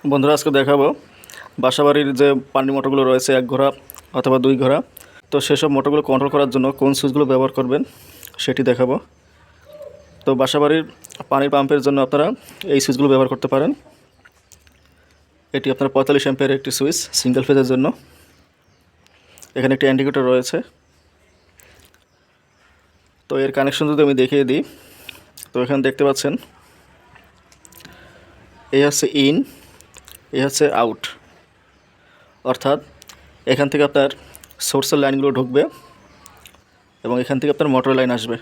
বন্ধুরা আজকে দেখাবো বাসাবাড়ির যে পানি মোটরগুলো রয়েছে 1 ঘোড়া অথবা 2 ঘোড়া, তো সেসব মোটরগুলো কন্ট্রোল করার জন্য কোন সুইচগুলো ব্যবহার করবেন সেটি দেখাবো। তো বাসাবাড়ির পানির পাম্পের জন্য আপনারা এই সুইচগুলো ব্যবহার করতে পারেন। এটি আপনার 45 অ্যাম্পিয়ারের একটি সুইচ সিঙ্গেল ফেজের জন্য। এখানে একটি ইন্ডিকেটর রয়েছে। তো এর কানেকশন যদি আমি দেখিয়ে দিই, তো এখানে দেখতে পাচ্ছেন এই হচ্ছে ইন, এই হচ্ছে আউট, অর্থাৎ এখান থেকে আপনার সোর্সের লাইনগুলো ঢুকবে এবং এখান থেকে আপনার মোটর লাইন আসবে।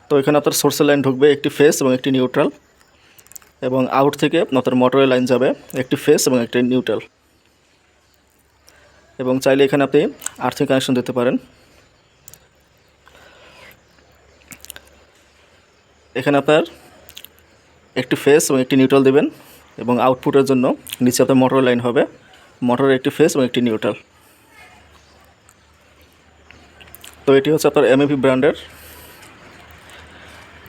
তো এখানে আপনার সোর্সের লাইন ঢুকবে একটি ফেজ এবং একটি নিউট্রাল, এবং আউট থেকে আপনার মোটরের লাইন যাবে একটি ফেজ এবং একটি নিউট্রাল। এবং চাইলে এখানে আপনি আর্থিং কানেকশন দিতে পারেন। এখানে আপনার একটি ফেজ এবং একটি নিউট্রাল দেবেন, এবং আউটপুটের জন্য নিচে আপনার মোটরের লাইন হবে, মোটরের একটি ফেজ এবং একটি নিউট্রাল। তো এটি হচ্ছে আপনার এমএপি ব্র্যান্ডের।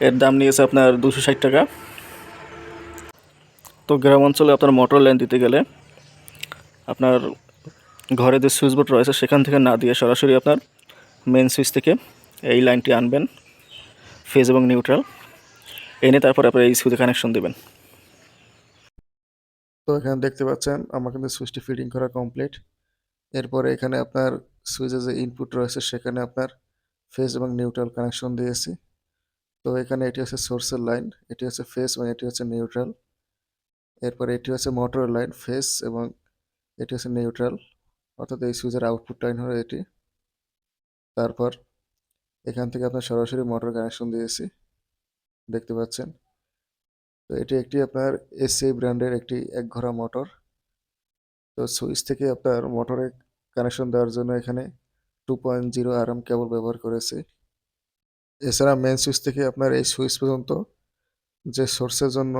এর দাম নিয়েছে আপনার 260 টাকা। তো গ্রাম অঞ্চলে আপনার মোটর লাইন দিতে গেলে আপনার ঘরে যে সুইচ বোর্ড রয়েছে সেখান থেকে না দিয়ে সরাসরি আপনার মেন সুইচ থেকে এই লাইনটি আনবেন, ফেজ এবং নিউট্রাল এনে তারপর আপনার এই সুইচে কানেকশন দেবেন। তো এখানে দেখতে পাচ্ছেন আমার কিন্তু সুইচটি ফিটিং করা কমপ্লিট। এরপরে এখানে আপনার সুইচের যে ইনপুট রয়েছে সেখানে আপনার ফেজ এবং নিউট্রাল কানেকশন দিয়েছি। তো এখানে এটি হচ্ছে সোর্সের লাইন, এটি হচ্ছে ফেজ এবং এটি হচ্ছে নিউট্রাল। এরপরে এটি হচ্ছে মোটরের লাইন, ফেজ এবং এটি হচ্ছে নিউট্রাল, অর্থাৎ এই সুইচের আউটপুট লাইন হলো এটি। তারপর এখান থেকে আপনার সরাসরি মোটর কানেকশন দিয়েছি, দেখতে পাচ্ছেন। তো এটি একটি আপনার এসসি ব্র্যান্ডের একটি 1 ঘোড়া মোটর। তো সুইচ থেকে আপনার মোটরে কানেকশন দেওয়ার জন্য এখানে 2.0 আরএম কেবল ব্যবহার করেছি। এছাড়া মেন সুইচ থেকে আপনার এই সুইচ পর্যন্ত যে সোর্সের জন্য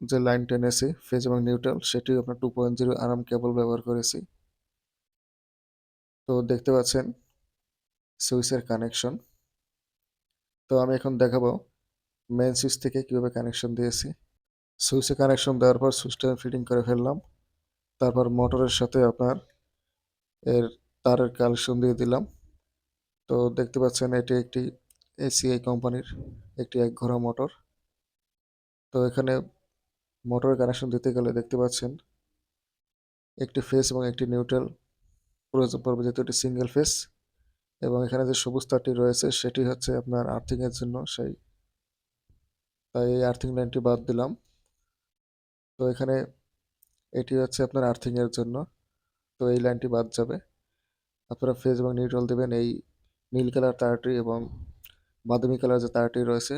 যে লাইন টেনেছি ফেজ এবং নিউট্রাল, সেটিও আপনার 2.0 আরএম কেবল ব্যবহার করেছি। তো দেখতে পাচ্ছেন সুইচের কানেকশন। তো আমি এখন দেখাবো মেন সুইচ থেকে কীভাবে কানেকশন দিয়েছি। সুইচে কানেকশন দেওয়ার পর সুইচটা ফিটিং করে ফেললাম। তারপর মোটরের সাথে আপনার এর তারের কানেকশন দিয়ে দিলাম। তো দেখতে পাচ্ছেন এটি একটি এসিআই কোম্পানির একটি 1 ঘোড়া মোটর। তো এখানে মোটরের কানেকশন দিতে গেলে দেখতে পাচ্ছেন একটি ফেজ এবং একটি নিউট্রাল প্রয়োজন পড়বে, যেহেতু এটি সিঙ্গেল ফেজ। এবং এখানে যে সবুজ তারটি রয়েছে সেটি হচ্ছে আপনার আর্থিংয়ের জন্য, তাই এই আর্থিং লাইনটি বাদ দিলাম। তো এখানে এটি হচ্ছে আপনার আর্থিংয়ের জন্য, তো এই লাইনটি বাদ যাবে। আপনারা ফেজ এবং নিউট্রাল দেবেন এই নীল কালার তারটি, এবং বাদামি কালার যে তারটি রয়েছে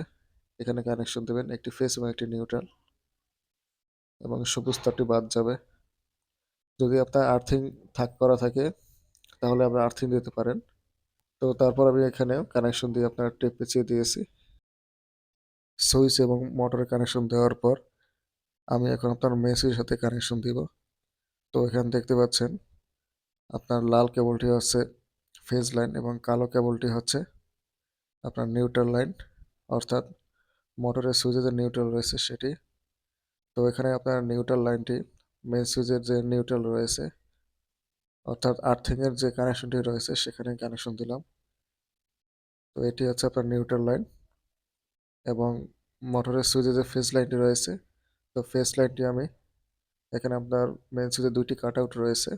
এখানে কানেকশন দেবেন একটি ফেজ এবং একটি নিউট্রাল, এবং সবুজ তারটি বাদ যাবে। যদি আপনার আর্থিং করা থাকে তাহলে আপনি আর্থিং দিতে পারেন। তো তারপর আমি এখানে কানেকশন দিয়ে আপনার টেপ পেঁচিয়ে দিয়েছি। সুইচ এবং মোটরের কানেকশন দেওয়ার পর আমি এখন আপনার মেসের সাথে কানেকশন দিব। তো এখানে দেখতে পাচ্ছেন আপনার লাল কেবলটি হচ্ছে ফেজ লাইন এবং কালো কেবলটি হচ্ছে আপনার নিউট্রাল লাইন, অর্থাৎ মোটরের সুইচে যে নিউট্রাল রয়েছে সেটি। তো এখানে আপনার নিউট্রাল লাইনটি মেন সুইচের যে নিউট্রাল রয়েছে, অর্থাৎ আর্থিংয়ের যে কানেকশনটি রয়েছে সেখানে কানেকশন দিলাম। তো এটি হচ্ছে আপনার নিউট্রাল লাইন, এবং মোটরের সুইচে যে ফেজ লাইনটি রয়েছে, তো ফেজ লাইনটি আমি এখানে আপনার মেন সুইচে 2টি কাট আউট রয়েছে,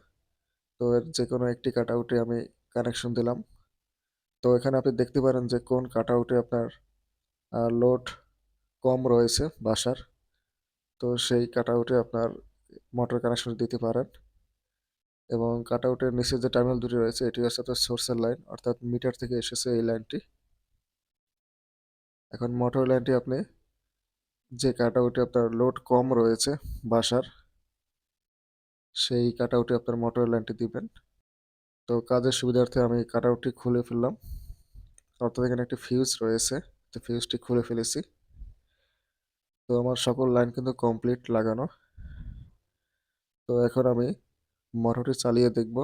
তো এর যে কোনো একটি কাট আউটে আমি কানেকশন দিলাম। তো এখানে আপনি দেখতে পারেন যে কোন কাট আউটে আপনার লোড কম রয়েছে বাসার, তো সেই কাট আউটে আপনার মোটর কানেকশন দিতে পারেন। এবং কাট আউটের নিচে যে টার্মিনাল দুটি রয়েছে এটি হচ্ছে আপনার সোর্সের লাইন, অর্থাৎ মিটার থেকে এসেছে এই লাইনটি। এখন মোটর লাইনটি আপনি যে কাট আউটে আপনার লোড কম রয়েছে বাসার, সেই কাট আউটে আপনার মোটর লাইনটি দিবেন। তো কাজের সুবিধার্থে আমি কাট আউটটি খুলে ফেললাম, অর্থাৎ এখানে একটি ফিউজ রয়েছে, তো ফিউজটি খুলে ফেলেছি। তো আমার সকল লাইন কিন্তু কমপ্লিট লাগানো। তো এখন আমি মোটরটি চালিয়ে দেখব।